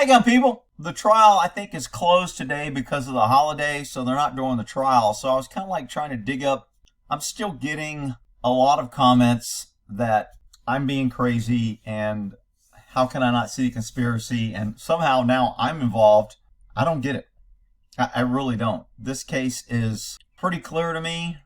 Hey again, people. The trial, I think, is closed today because of the holiday, so they're not doing the trial. So I was kind of like trying to dig up. I'm still getting a lot of comments that I'm being crazy and how can I not see the conspiracy, and somehow now I'm involved. I don't get it. I really don't. This case is pretty clear to me.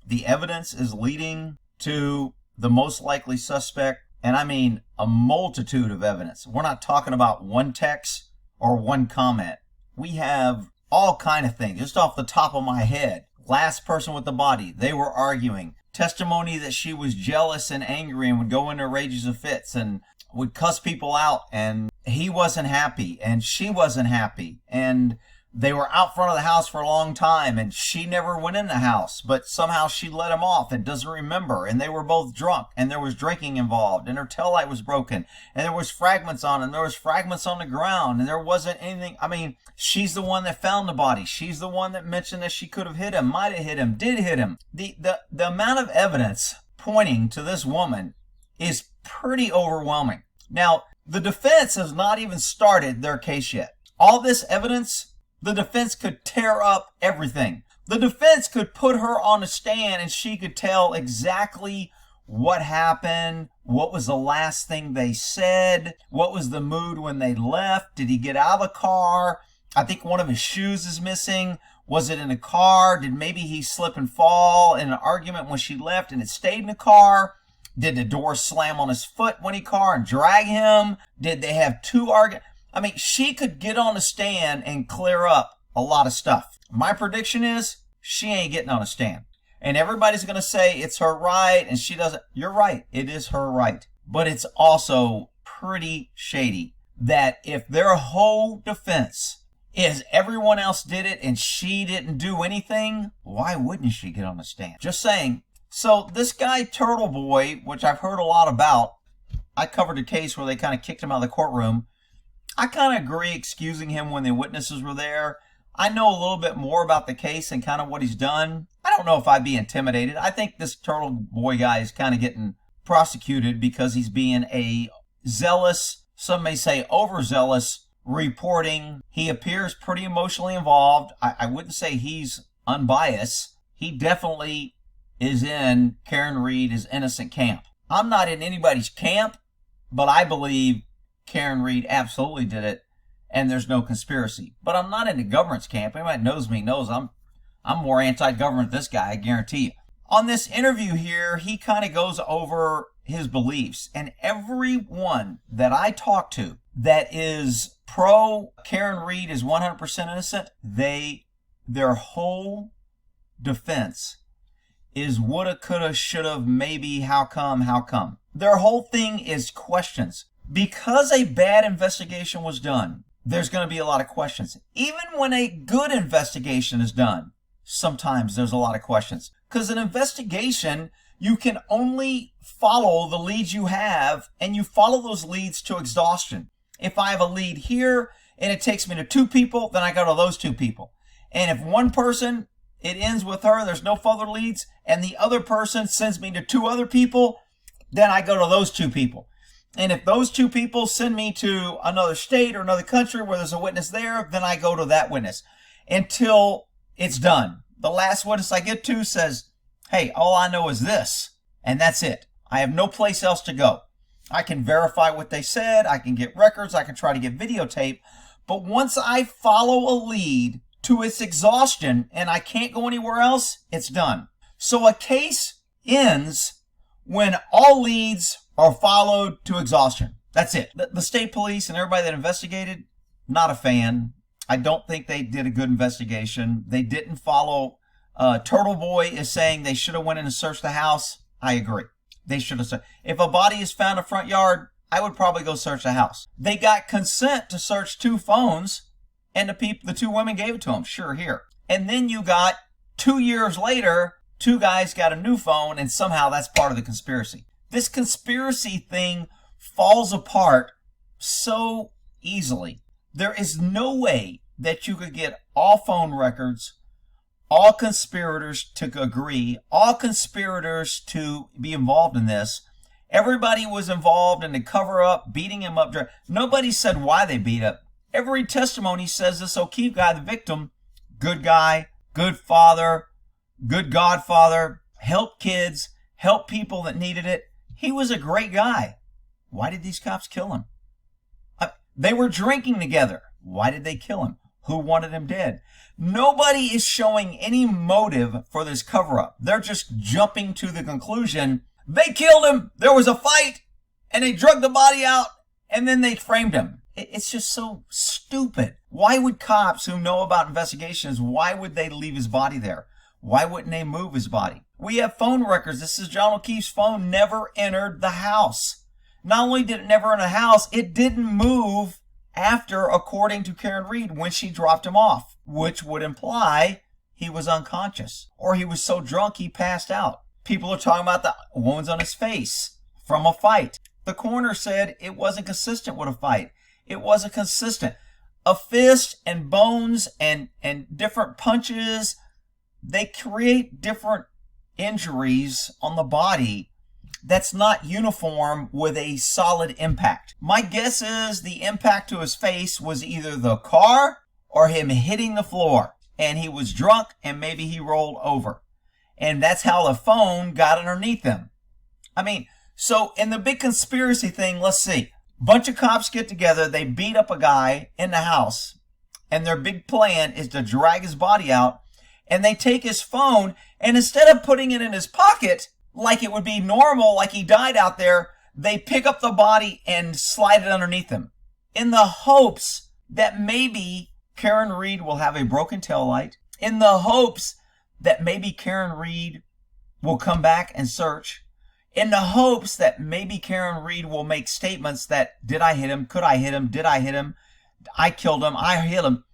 The evidence is leading to the most likely suspect, and I mean a multitude of evidence. We're not talking about one text or one comment. We have all kind of things just off the top of my head. Last person with the body, they were arguing. Testimony that she was jealous and angry and would go into rages of fits and would cuss people out, and he wasn't happy and she wasn't happy, and they were out front of the house for a long time and she never went in the house, but somehow she let him off and doesn't remember, and they were both drunk and there was drinking involved, and her tail light was broken and there was fragments on it, and there was fragments on the ground, and there wasn't anything. I mean, she's the one that found the body. She's the one that mentioned that she could have hit him, might have hit him, did hit him. The amount of evidence pointing to this woman is pretty overwhelming. Now, the defense has not even started their case yet. All this evidence, the defense could tear up everything. The defense could put her on a stand and she could tell exactly what happened, what was the last thing they said, what was the mood when they left, did he get out of the car? I think one of his shoes is missing. Was it in the car? Did maybe he slip and fall in an argument when she left and it stayed in the car? Did the door slam on his foot when he car and drag him? Did they have two arguments? I mean, she could get on a stand and clear up a lot of stuff. My prediction is she ain't getting on a stand. And everybody's going to say it's her right and she doesn't. You're right. It is her right. But it's also pretty shady that if their whole defense is everyone else did it and she didn't do anything, why wouldn't she get on a stand? Just saying. So this guy, Turtleboy, which I've heard a lot about, I covered a case where they kind of kicked him out of the courtroom. I kind of agree excusing him when the witnesses were there. I know a little bit more about the case and kind of what he's done. I don't know if I'd be intimidated. I think this Turtleboy guy is kind of getting prosecuted because he's being a zealous, some may say overzealous, reporting. He appears pretty emotionally involved. I wouldn't say he's unbiased. He definitely is in Karen Read's innocent camp. I'm not in anybody's camp, but I believe Karen Read absolutely did it, and there's no conspiracy. But I'm not in the government's camp. Anybody that knows me knows I'm more anti-government than this guy, I guarantee you. On this interview here, he kind of goes over his beliefs, and everyone that I talk to that is pro Karen Read is 100% innocent, their whole defense is woulda, coulda, shoulda, maybe, how come. Their whole thing is questions. Because a bad investigation was done, there's going to be a lot of questions. Even when a good investigation is done, sometimes there's a lot of questions. Because an investigation, you can only follow the leads you have, and you follow those leads to exhaustion. If I have a lead here, and it takes me to two people, then I go to those two people. And if one person, it ends with her, there's no further leads, and the other person sends me to two other people, then I go to those two people. And if those two people send me to another state or another country where there's a witness there, then I go to that witness until it's done. The last witness I get to says, hey, all I know is this, and that's it. I have no place else to go. I can verify what they said. I can get records. I can try to get videotape. But once I follow a lead to its exhaustion and I can't go anywhere else, it's done. So a case ends when all leads are followed to exhaustion. That's it. The state police and everybody that investigated, not a fan. I don't think they did a good investigation. They didn't follow. Turtleboy is saying they should have went in and searched the house. I agree. They should have. If a body is found in a front yard, I would probably go search the house. They got consent to search two phones, and the two women gave it to them. Sure, here. And then you got 2 years later, two guys got a new phone, and somehow that's part of the conspiracy. This conspiracy thing falls apart so easily. There is no way that you could get all phone records, all conspirators to agree, all conspirators to be involved in this, Everybody was involved in the cover-up, beating him up. Nobody said why they beat up. Every testimony says this O'Keefe guy, the victim, good guy, good father, good godfather, helped kids, helped people that needed it. He was a great guy. Why did these cops kill him? They were drinking together. Why did they kill him? Who wanted him dead? Nobody is showing any motive for this cover-up. They're just jumping to the conclusion, they killed him, there was a fight, and they drug the body out, and then they framed him. It's just so stupid. Why would cops who know about investigations, why would they leave his body there? Why wouldn't they move his body? We have phone records. This is John O'Keefe's phone never entered the house. Not only did it never enter the house, it didn't move after, according to Karen Reed, when she dropped him off, which would imply he was unconscious or he was so drunk he passed out. People are talking about the wounds on his face from a fight. The coroner said it wasn't consistent with a fight. It wasn't consistent. A fist and bones and different punches, they create different injuries on the body that's not uniform with a solid impact. My guess is the impact to his face was either the car or him hitting the floor. And he was drunk and maybe he rolled over. And that's how the phone got underneath him. I mean, so in the big conspiracy thing, let's see. Bunch of cops get together, they beat up a guy in the house, and their big plan is to drag his body out, and they take his phone, and instead of putting it in his pocket, like it would be normal, like he died out there, they pick up the body and slide it underneath him, in the hopes that maybe Karen Reed will have a broken taillight, in the hopes that maybe Karen Reed will come back and search, in the hopes that maybe Karen Reed will make statements that, did I hit him? Could I hit him? Did I hit him? I killed him. I hit him.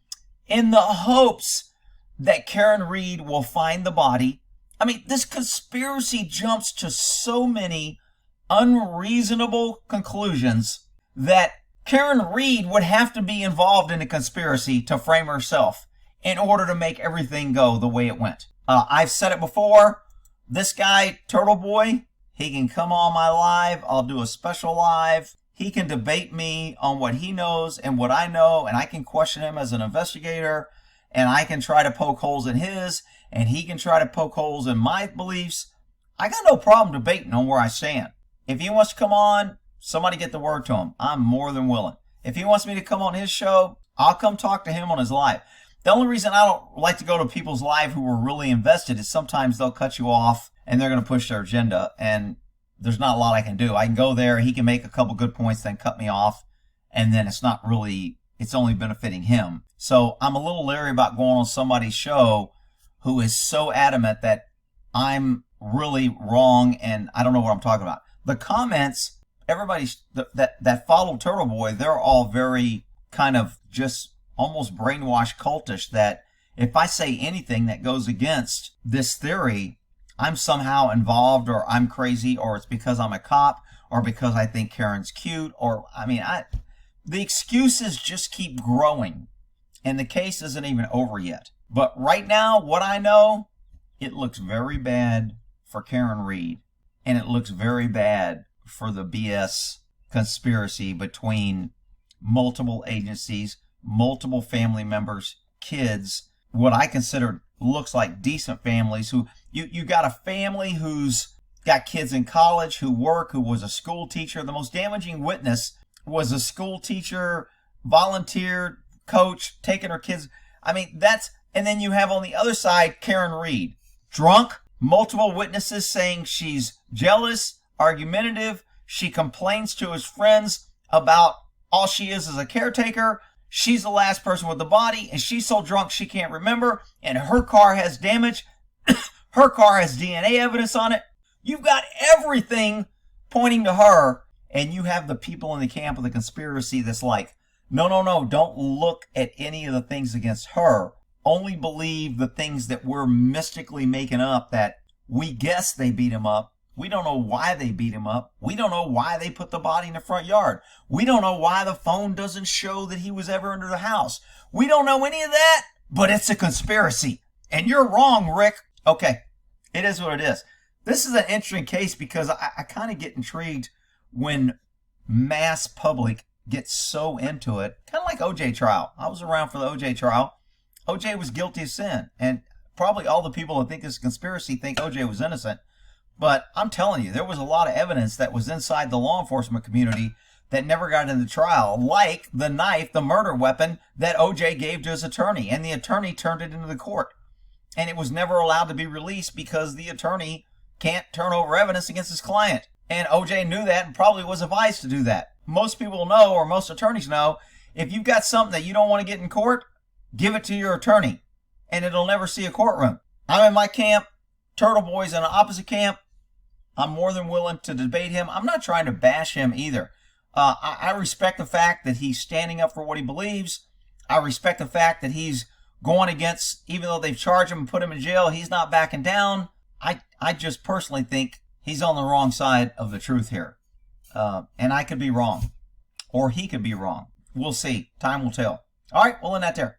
In the hopes that Karen Reed will find the body. I mean, this conspiracy jumps to so many unreasonable conclusions that Karen Reed would have to be involved in the conspiracy to frame herself in order to make everything go the way it went. I've said it before. This guy, Turtleboy, he can come on my live. I'll do a special live. He can debate me on what he knows and what I know, and I can question him as an investigator, and I can try to poke holes in his, and he can try to poke holes in my beliefs. I got no problem debating on where I stand. If he wants to come on, somebody get the word to him. I'm more than willing. If he wants me to come on his show, I'll come talk to him on his live. The only reason I don't like to go to people's live who are really invested is sometimes they'll cut you off and they're going to push their agenda, and there's not a lot I can do. I can go there, he can make a couple good points, then cut me off, and then it's only benefiting him. So I'm a little leery about going on somebody's show who is so adamant that I'm really wrong and I don't know what I'm talking about. The comments, everybody that followed Turtleboy, they're all very kind of just almost brainwashed cultish that if I say anything that goes against this theory, I'm somehow involved, or I'm crazy, or it's because I'm a cop, or because I think Karen's cute, or, the excuses just keep growing, and the case isn't even over yet. But right now, what I know, it looks very bad for Karen Reed, and it looks very bad for the BS conspiracy between multiple agencies, multiple family members, kids, what I consider looks like decent families who you got a family who's got kids in college who work, who was a school teacher. The most damaging witness was a school teacher, volunteer, coach, taking her kids. And then you have on the other side, Karen Reed, drunk, multiple witnesses saying she's jealous, argumentative. She complains to his friends about all she is a caretaker. She's the last person with the body, and she's so drunk she can't remember, and her car has damage. Her car has DNA evidence on it. You've got everything pointing to her, and you have the people in the camp of the conspiracy that's like, no, don't look at any of the things against her. Only believe the things that we're mystically making up, that we guess they beat him up. We don't know why they beat him up. We don't know why they put the body in the front yard. We don't know why the phone doesn't show that he was ever under the house. We don't know any of that, but it's a conspiracy. And you're wrong, Rick. Okay, it is what it is. This is an interesting case because I kind of get intrigued when mass public gets so into it. Kind of like OJ trial. I was around for the OJ trial. OJ was guilty of sin. And probably all the people that think this is a conspiracy think OJ was innocent. But I'm telling you, there was a lot of evidence that was inside the law enforcement community that never got into the trial, like the knife, the murder weapon that OJ gave to his attorney. And the attorney turned it into the court. And it was never allowed to be released because the attorney can't turn over evidence against his client. And OJ knew that and probably was advised to do that. Most people know, or most attorneys know, if you've got something that you don't want to get in court, give it to your attorney and it'll never see a courtroom. I'm in my camp. Turtleboy's in the opposite camp. I'm more than willing to debate him. I'm not trying to bash him either. I respect the fact that he's standing up for what he believes. I respect the fact that he's going against, even though they've charged him and put him in jail, he's not backing down. I just personally think he's on the wrong side of the truth here. And I could be wrong. Or he could be wrong. We'll see. Time will tell. All right, we'll end that there.